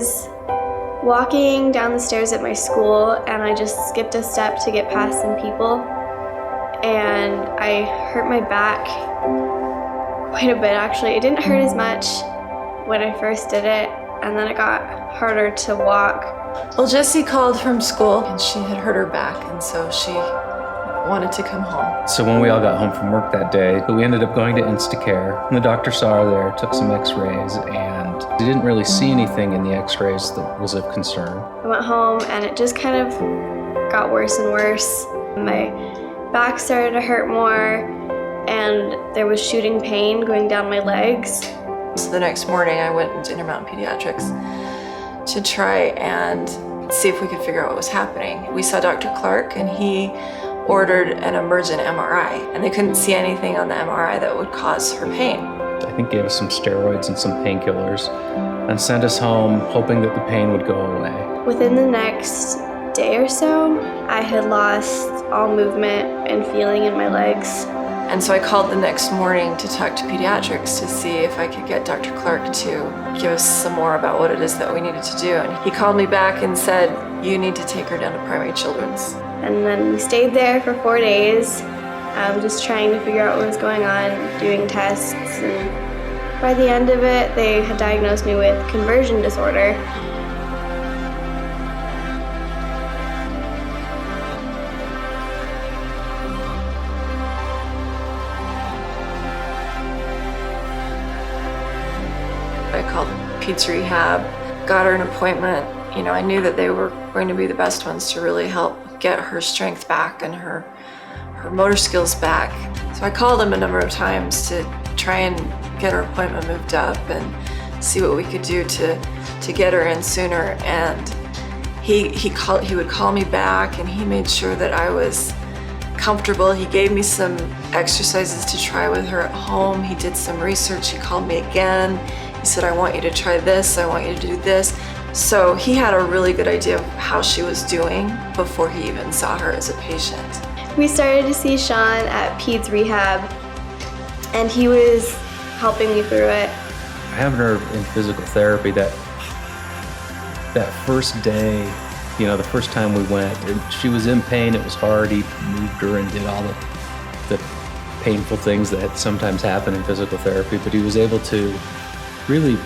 was walking down the stairs at my school, and I just skipped a step to get past some people, and I hurt my back quite a bit actually. It didn't hurt as much when I first did it, and then it got harder to walk. Well, Jessie called from school and she had hurt her back, and so she wanted to come home. So when we all got home from work that day, we ended up going to Instacare, and the doctor saw her there, took some x-rays, and they didn't really see anything in the x-rays that was of concern. I went home and it just kind of got worse and worse. My back started to hurt more, and there was shooting pain going down my legs. So the next morning I went into Intermountain Pediatrics to try and see if we could figure out what was happening. We saw Dr. Clark, and he ordered an emergent MRI, and they couldn't see anything on the MRI that would cause her pain. I think gave us some steroids and some painkillers and sent us home hoping that the pain would go away. Within the next day or so, I had lost all movement and feeling in my legs. And so I called the next morning to talk to pediatrics to see if I could get Dr. Clark to give us some more about what it is that we needed to do. And he called me back and said, "You need to take her down to Primary Children's." And then we stayed there for 4 days, just trying to figure out what was going on, doing tests. And by the end of it, they had diagnosed me with conversion disorder. I called Pediatric Rehab, got her an appointment. You know, I knew that they were going to be the best ones to really help get her strength back and her motor skills back. So I called him a number of times to try and get her appointment moved up and see what we could do to get her in sooner. And he would call me back, and he made sure that I was comfortable. He gave me some exercises to try with her at home. He did some research. He called me again. He said, "I want you to try this. I want you to do this." So he had a really good idea of how she was doing before he even saw her as a patient. We started to see Sean at Peds Rehab, and he was helping me through it. Having her in physical therapy that first day, you know, the first time we went, she was in pain, it was hard. He moved her and did all the painful things that sometimes happen in physical therapy, but he was able to really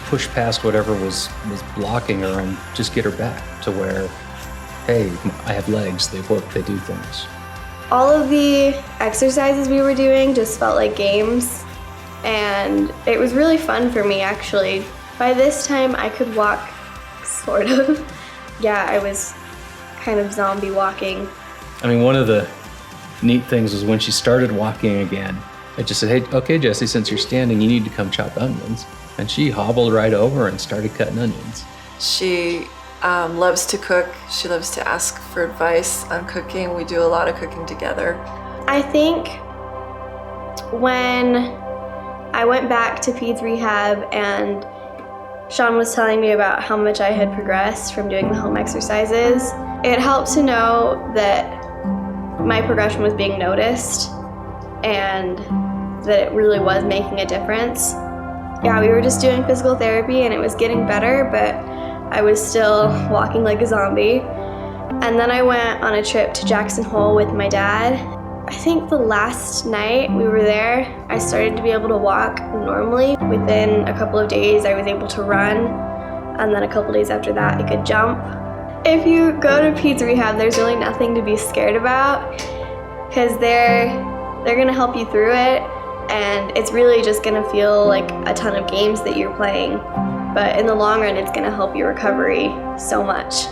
push past whatever was blocking her and just get her back to where, hey, I have legs, they work, they do things. All of the exercises we were doing just felt like games, and it was really fun for me actually. By this time I could walk, sort of. Yeah, I was kind of zombie walking. I mean, one of the neat things was when she started walking again, I just said, "Hey, okay, Jessie, since you're standing, you need to come chop onions." And she hobbled right over and started cutting onions. She loves to cook. She loves to ask for advice on cooking. We do a lot of cooking together. I think when I went back to Peds Rehab and Sean was telling me about how much I had progressed from doing the home exercises, it helped to know that my progression was being noticed and that it really was making a difference. Yeah, we were just doing physical therapy and it was getting better, but I was still walking like a zombie. And then I went on a trip to Jackson Hole with my dad. I think the last night we were there, I started to be able to walk normally. Within a couple of days, I was able to run, and then a couple days after that, I could jump. If you go to Peds Rehab, there's really nothing to be scared about, because they're gonna help you through it, and it's really just gonna feel like a ton of games that you're playing. But in the long run, it's gonna help your recovery so much.